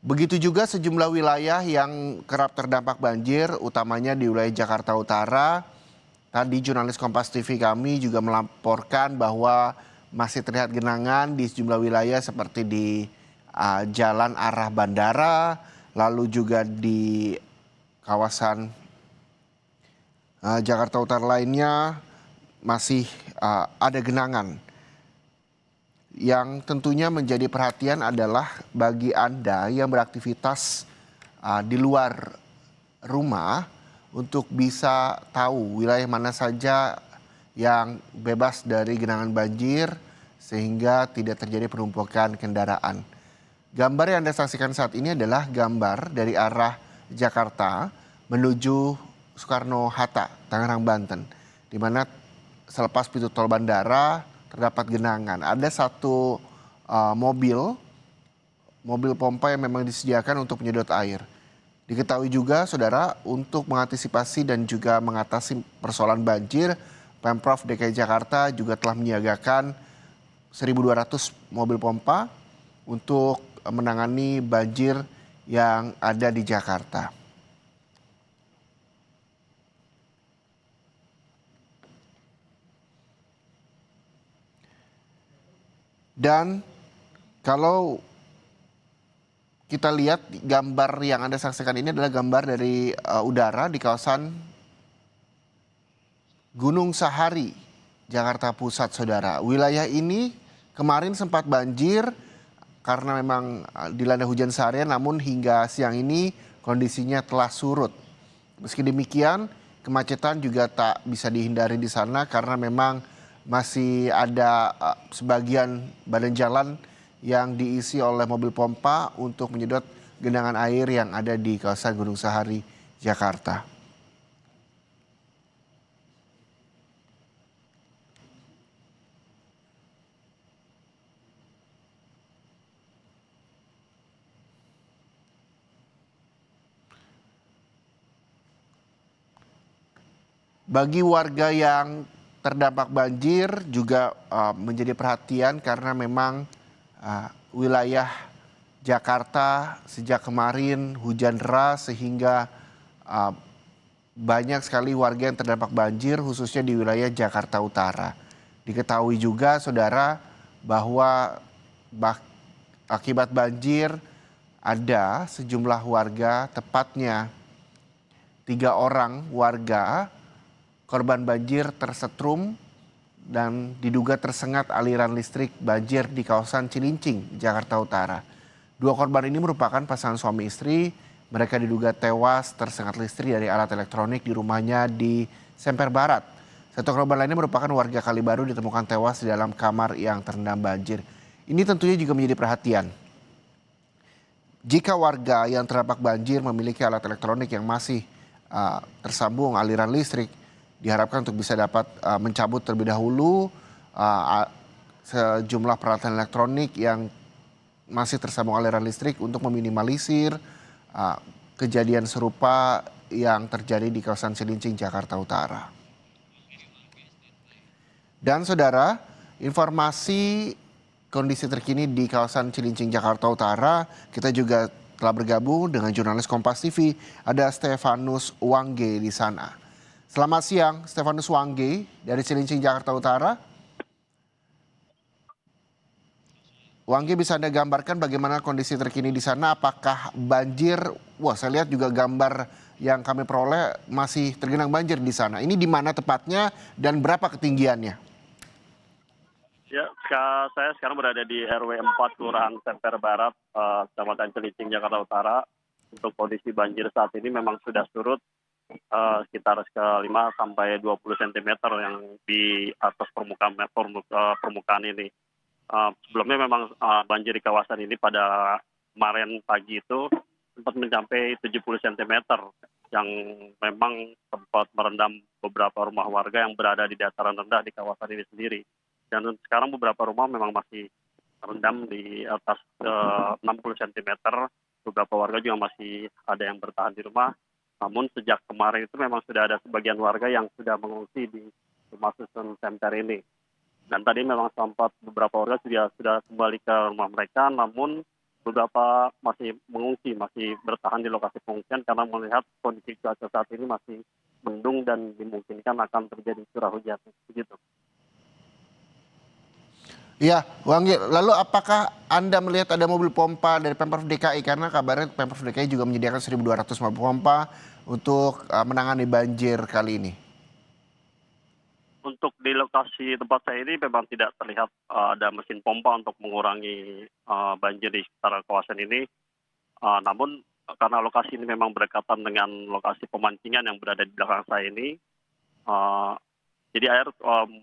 Begitu juga sejumlah wilayah yang kerap terdampak banjir, utamanya di wilayah Jakarta Utara. Tadi jurnalis Kompas TV kami juga melaporkan bahwa masih terlihat genangan di sejumlah wilayah seperti di jalan arah bandara, lalu juga di kawasan Jakarta Utara lainnya masih ada genangan. Yang tentunya menjadi perhatian adalah bagi Anda yang beraktivitas di luar rumah untuk bisa tahu wilayah mana saja yang bebas dari genangan banjir sehingga tidak terjadi penumpukan kendaraan. Gambar yang Anda saksikan saat ini adalah gambar dari arah Jakarta menuju Soekarno-Hatta, Tangerang, Banten, di mana selepas pintu tol bandara terdapat genangan. Ada satu mobil pompa yang memang disediakan untuk menyedot air. Diketahui juga, saudara, untuk mengantisipasi dan juga mengatasi persoalan banjir, Pemprov DKI Jakarta juga telah menyiagakan 1.200 mobil pompa untuk menangani banjir yang ada di Jakarta. Dan kalau kita lihat gambar yang Anda saksikan ini adalah gambar dari udara di kawasan Gunung Sahari, Jakarta Pusat, saudara. Wilayah ini kemarin sempat banjir karena memang dilanda hujan seharian, namun hingga siang ini kondisinya telah surut. Meski demikian, kemacetan juga tak bisa dihindari di sana karena memang masih ada sebagian badan jalan yang diisi oleh mobil pompa untuk menyedot genangan air yang ada di kawasan Gunung Sahari, Jakarta. Bagi warga yang terdampak banjir juga menjadi perhatian karena memang wilayah Jakarta sejak kemarin hujan deras sehingga uh, banyak sekali warga yang terdampak banjir khususnya di wilayah Jakarta Utara. Diketahui juga, saudara, bahwa akibat banjir ada sejumlah warga, tepatnya 3 orang warga korban banjir tersetrum dan diduga tersengat aliran listrik banjir di kawasan Cilincing, Jakarta Utara. 2 korban ini merupakan pasangan suami istri. Mereka diduga tewas tersengat listrik dari alat elektronik di rumahnya di Semper Barat. 1 korban lainnya merupakan warga Kalibaru ditemukan tewas di dalam kamar yang terendam banjir. Ini tentunya juga menjadi perhatian. Jika warga yang terdampak banjir memiliki alat elektronik yang masih tersambung aliran listrik, diharapkan untuk bisa dapat mencabut terlebih dahulu sejumlah peralatan elektronik yang masih tersambung aliran listrik untuk meminimalisir kejadian serupa yang terjadi di kawasan Cilincing, Jakarta Utara. Dan saudara, informasi kondisi terkini di kawasan Cilincing, Jakarta Utara, kita juga telah bergabung dengan jurnalis Kompas TV, ada Stefanus Wangge di sana. Selamat siang, Stefanus Wangge dari Cilincing, Jakarta Utara. Wangge, bisa Anda gambarkan bagaimana kondisi terkini di sana? Apakah banjir? Wah, saya lihat juga gambar yang kami peroleh masih tergenang banjir di sana. Ini di mana tepatnya dan berapa ketinggiannya? Ya, saya sekarang berada di RW 4 Kelurahan Semper Barat, Kecamatan Cilincing, Jakarta Utara. Untuk kondisi banjir saat ini memang sudah surut sekitar 5 sampai 20 cm yang di atas permukaan ini. Sebelumnya memang banjir di kawasan ini pada kemarin pagi itu sempat mencapai 70 cm yang memang sempat merendam beberapa rumah warga yang berada di dataran rendah di kawasan ini sendiri. Dan sekarang beberapa rumah memang masih terendam di atas 60 cm. Beberapa warga juga masih ada yang bertahan di rumah. Namun sejak kemarin itu memang sudah ada sebagian warga yang sudah mengungsi di rumah susun Semper ini. Dan tadi memang sempat beberapa warga sudah kembali ke rumah mereka, namun beberapa masih mengungsi, masih bertahan di lokasi pengungsian karena melihat kondisi cuaca saat ini masih mendung dan dimungkinkan akan terjadi curah hujan. Begitu. Iya, Wangge, lalu apakah Anda melihat ada mobil pompa dari Pemprov DKI? Karena kabarnya Pemprov DKI juga menyediakan 1.200 mobil pompa untuk menangani banjir kali ini. Untuk di lokasi tempat saya ini memang tidak terlihat ada mesin pompa untuk mengurangi banjir di sekitar kawasan ini. Namun karena lokasi ini memang berdekatan dengan lokasi pemancingan yang berada di belakang saya ini, jadi air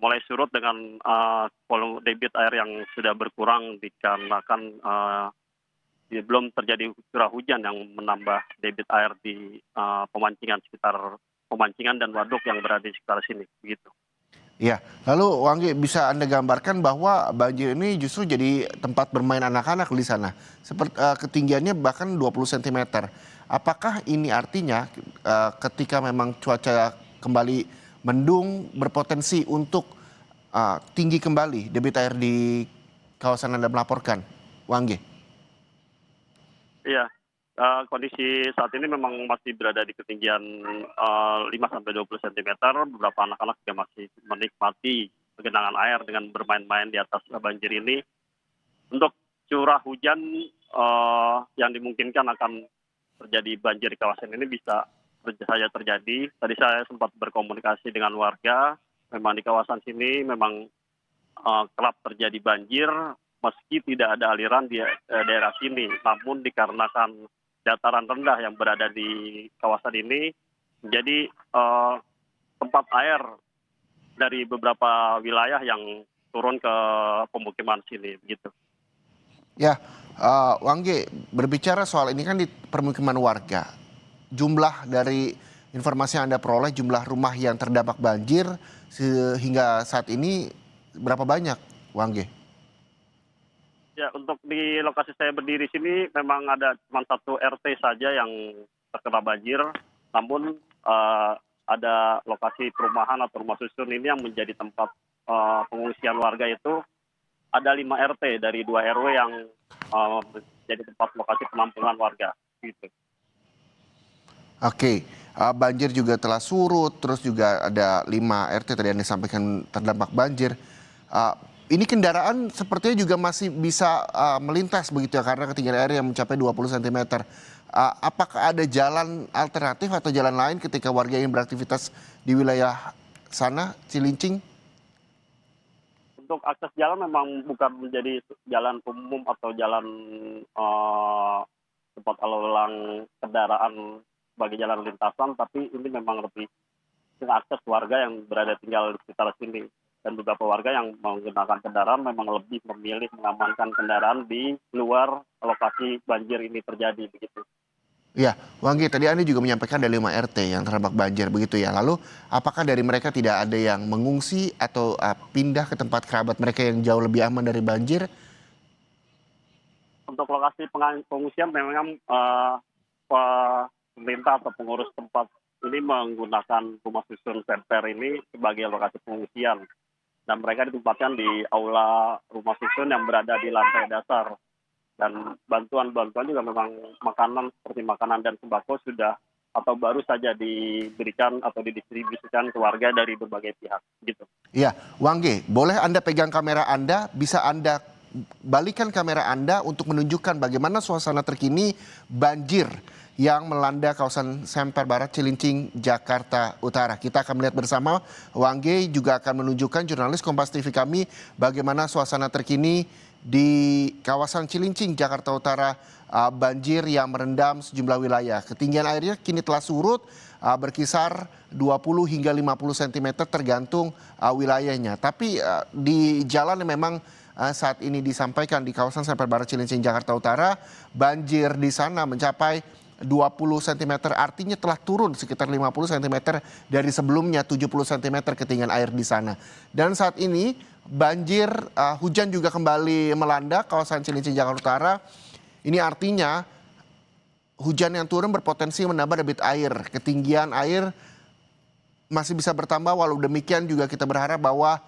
mulai surut dengan volume debit air yang sudah berkurang dikarenakan belum terjadi curah hujan yang menambah debit air di pemancingan sekitar pemancingan dan waduk yang berada di sekitar sini. Begitu. Ya, lalu Wangge bisa Anda gambarkan bahwa banjir ini justru jadi tempat bermain anak-anak di sana. Seperti ketinggiannya bahkan 20 cm. Apakah ini artinya ketika memang cuaca kembali mendung berpotensi untuk tinggi kembali debit air di kawasan Anda melaporkan, Wangge? Iya, kondisi saat ini memang masih berada di ketinggian 5-20 cm. Beberapa anak-anak juga masih menikmati genangan air dengan bermain-main di atas banjir ini. Untuk curah hujan yang dimungkinkan akan terjadi banjir di kawasan ini bisa saja terjadi. Tadi saya sempat berkomunikasi dengan warga. Memang di kawasan sini memang kerap terjadi banjir meski tidak ada aliran di daerah sini. Namun dikarenakan dataran rendah yang berada di kawasan ini menjadi tempat air dari beberapa wilayah yang turun ke pemukiman sini begitu. Ya, Wangge, berbicara soal ini kan di permukiman warga. Jumlah dari informasi yang Anda peroleh, jumlah rumah yang terdampak banjir sehingga saat ini berapa banyak, Wangge? Ya, untuk di lokasi saya berdiri sini memang ada cuma satu RT saja yang terkena banjir. Namun ada lokasi perumahan atau rumah susun ini yang menjadi tempat pengungsian warga itu ada 5 RT dari 2 RW yang menjadi tempat lokasi penampungan warga. Gitu. Oke, banjir juga telah surut, terus juga ada 5 RT tadi Anda sampaikan terdampak banjir. Ini kendaraan sepertinya juga masih bisa melintas begitu ya karena ketinggian air yang mencapai 20 cm. Apakah ada jalan alternatif atau jalan lain ketika warga ingin beraktivitas di wilayah sana, Cilincing? Untuk akses jalan memang bukan menjadi jalan umum atau jalan tempat lalu lalang kendaraan sebagai jalan lintasan, tapi ini memang lebih dengan akses warga yang berada tinggal di sekitar sini. Dan beberapa warga yang menggunakan kendaraan memang lebih memilih mengamankan kendaraan di luar lokasi banjir ini terjadi begitu. Ya, Wangge, tadi Anda juga menyampaikan ada 5 RT yang terdampak banjir begitu ya. Lalu apakah dari mereka tidak ada yang mengungsi atau pindah ke tempat kerabat mereka yang jauh lebih aman dari banjir? Untuk lokasi pengungsian memang pemerintah atau pengurus tempat ini menggunakan rumah susun Semper ini sebagai lokasi pengungsian. Dan mereka ditempatkan di aula rumah susun yang berada di lantai dasar. Dan bantuan-bantuan juga memang makanan seperti makanan dan sembako sudah atau baru saja diberikan atau didistribusikan ke warga dari berbagai pihak. Gitu. Iya, Wangge, boleh Anda pegang kamera Anda, bisa Anda balikan kamera Anda untuk menunjukkan bagaimana suasana terkini banjir yang melanda kawasan Semper Barat, Cilincing, Jakarta Utara. Kita akan melihat bersama, Wangge juga akan menunjukkan jurnalis Kompas TV kami bagaimana suasana terkini di kawasan Cilincing, Jakarta Utara, banjir yang merendam sejumlah wilayah. Ketinggian airnya kini telah surut, berkisar 20 hingga 50 cm tergantung wilayahnya. Tapi di jalan yang memang saat ini disampaikan di kawasan Semper Barat, Cilincing, Jakarta Utara, banjir di sana mencapai 20 cm, artinya telah turun sekitar 50 cm dari sebelumnya 70 cm ketinggian air di sana. Dan saat ini banjir, hujan juga kembali melanda kawasan Cilincing, Jakarta Utara. Ini artinya hujan yang turun berpotensi menambah debit air. Ketinggian air masih bisa bertambah, walau demikian juga kita berharap bahwa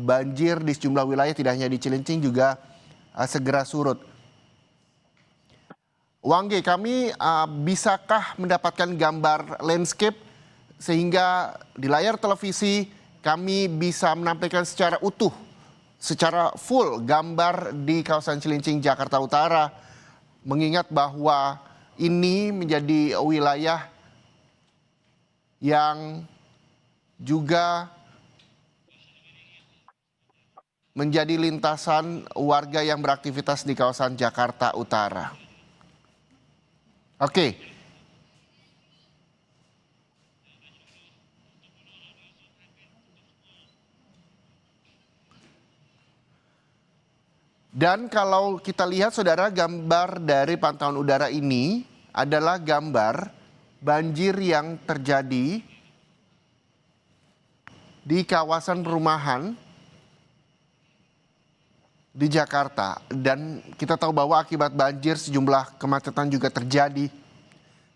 banjir di sejumlah wilayah tidak hanya di Cilincing juga segera surut. Wangge, kami bisakah mendapatkan gambar landscape sehingga di layar televisi kami bisa menampilkan secara utuh, secara full gambar di kawasan Cilincing, Jakarta Utara, mengingat bahwa ini menjadi wilayah yang juga menjadi lintasan warga yang beraktivitas di kawasan Jakarta Utara. Oke, dan kalau kita lihat saudara, gambar dari pantauan udara ini adalah gambar banjir yang terjadi di kawasan perumahan di Jakarta. Dan kita tahu bahwa akibat banjir sejumlah kemacetan juga terjadi,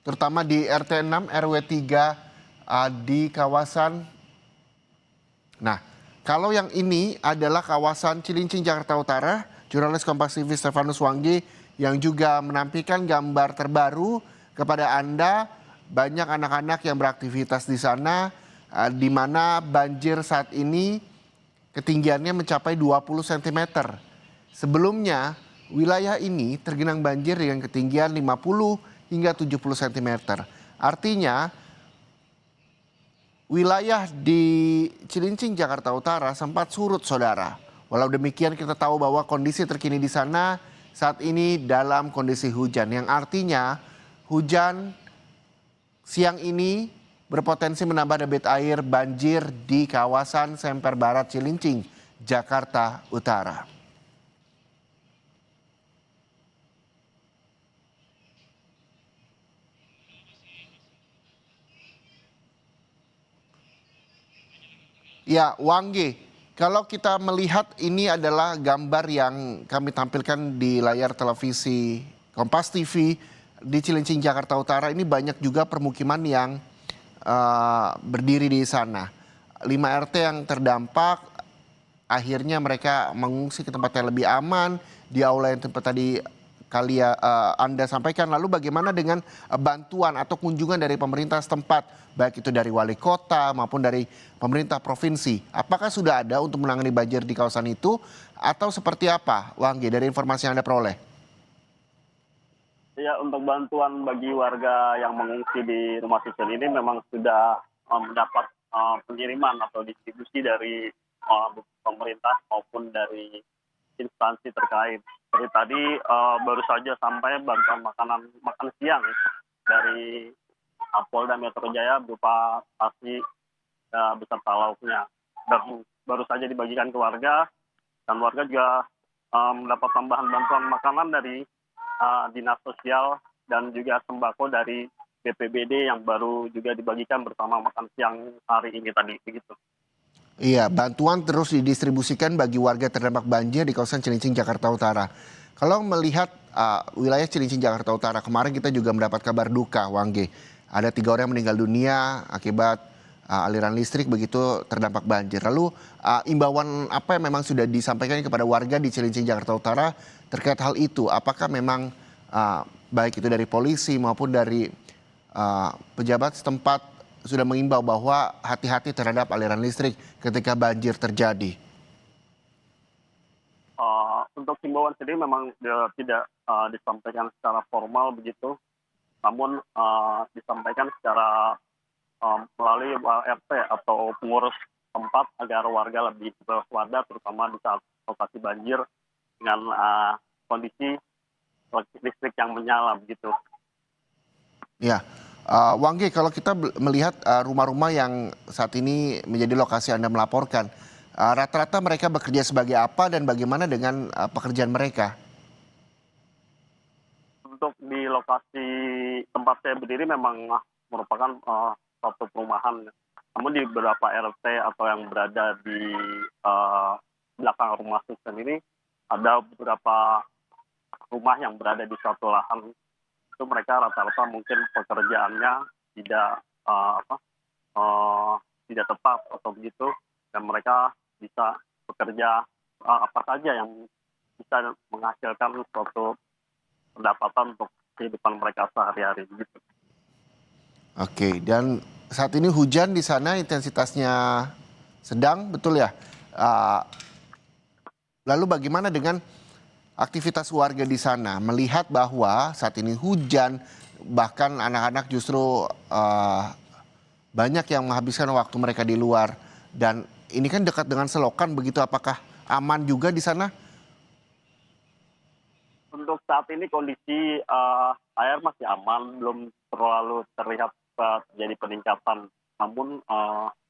terutama di RT 6 RW 3 di kawasan. Nah, kalau yang ini adalah kawasan Cilincing, Jakarta Utara, jurnalis Kompas TV Stefanus Wangge yang juga menampilkan gambar terbaru kepada Anda. Banyak anak-anak yang beraktivitas di sana, di mana banjir saat ini ketinggiannya mencapai 20 cm. Sebelumnya, wilayah ini tergenang banjir dengan ketinggian 50 hingga 70 cm. Artinya, wilayah di Cilincing, Jakarta Utara sempat surut, saudara. Walau demikian, kita tahu bahwa kondisi terkini di sana saat ini dalam kondisi hujan, yang artinya hujan siang ini berpotensi menambah debit air banjir di kawasan Semper Barat Cilincing, Jakarta Utara. Ya, Wangge, kalau kita melihat ini adalah gambar yang kami tampilkan di layar televisi Kompas TV di Cilincing, Jakarta Utara. Ini banyak juga permukiman yang berdiri di sana. 5 RT yang terdampak, akhirnya mereka mengungsi ke tempat yang lebih aman di aula yang tempat tadi Anda sampaikan. Lalu bagaimana dengan bantuan atau kunjungan dari pemerintah setempat, baik itu dari wali kota maupun dari pemerintah provinsi? Apakah sudah ada untuk menangani banjir di kawasan itu atau seperti apa, Wangge, dari informasi yang Anda peroleh? Ya, untuk bantuan bagi warga yang mengungsi di rumah susun ini memang sudah mendapat pengiriman atau distribusi dari pemerintah maupun dari instansi terkait. Seperti tadi baru saja sampai bantuan makan siang dari Polda Metro Jaya berupa nasi beserta lauknya. Dan baru saja dibagikan ke warga, dan warga juga mendapat tambahan bantuan makanan dari Dinas Sosial dan juga sembako dari BPBD yang baru juga dibagikan bersama makan siang hari ini tadi, begitu. Iya, bantuan terus didistribusikan bagi warga terdampak banjir di kawasan Cilincing, Jakarta Utara. Kalau melihat wilayah Cilincing, Jakarta Utara, kemarin kita juga mendapat kabar duka, Wangge. Ada 3 orang yang meninggal dunia akibat aliran listrik begitu terdampak banjir. Lalu imbauan apa yang memang sudah disampaikan kepada warga di Cilincing, Jakarta Utara terkait hal itu? Apakah memang baik itu dari polisi maupun dari pejabat setempat sudah mengimbau bahwa hati-hati terhadap aliran listrik ketika banjir terjadi? Untuk himbauan sendiri memang tidak disampaikan secara formal begitu, namun disampaikan secara melalui RT atau pengurus tempat agar warga lebih waspada, terutama di saat lokasi banjir dengan kondisi listrik yang menyala begitu. Ya, Wangge, kalau kita melihat rumah-rumah yang saat ini menjadi lokasi Anda melaporkan, rata-rata mereka bekerja sebagai apa dan bagaimana dengan pekerjaan mereka? Untuk di lokasi tempat saya berdiri memang merupakan satu perumahan. Namun di beberapa RT atau yang berada di belakang rumah susun ini ada beberapa rumah yang berada di satu lahan. Itu mereka rata-rata mungkin pekerjaannya tidak tidak tetap atau begitu, dan mereka bisa bekerja apa saja yang bisa menghasilkan suatu pendapatan untuk kehidupan mereka sehari-hari gitu. Oke, dan saat ini hujan di sana intensitasnya sedang, betul ya? Ah, Lalu bagaimana dengan aktivitas warga di sana? Melihat bahwa saat ini hujan, bahkan anak-anak justru banyak yang menghabiskan waktu mereka di luar. Dan ini kan dekat dengan selokan, begitu apakah aman juga di sana? Untuk saat ini kondisi air masih aman, belum terlalu terlihat terjadi peningkatan. Namun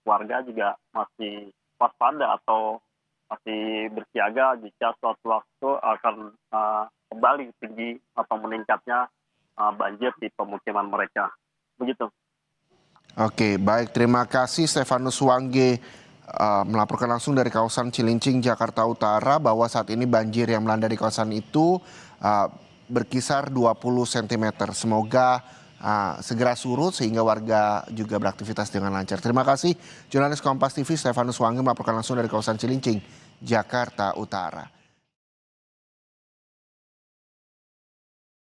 warga juga masih waspada atau masih bersiaga jika suatu waktu akan kembali tinggi atau meningkatnya banjir di pemukiman mereka. Begitu. Oke, baik. Terima kasih Stefanus Wangge melaporkan langsung dari kawasan Cilincing, Jakarta Utara bahwa saat ini banjir yang melanda di kawasan itu berkisar 20 cm. Semoga segera surut sehingga warga juga beraktivitas dengan lancar. Terima kasih jurnalis Kompas TV Stefanus Wangge melaporkan langsung dari kawasan Cilincing, Jakarta Utara.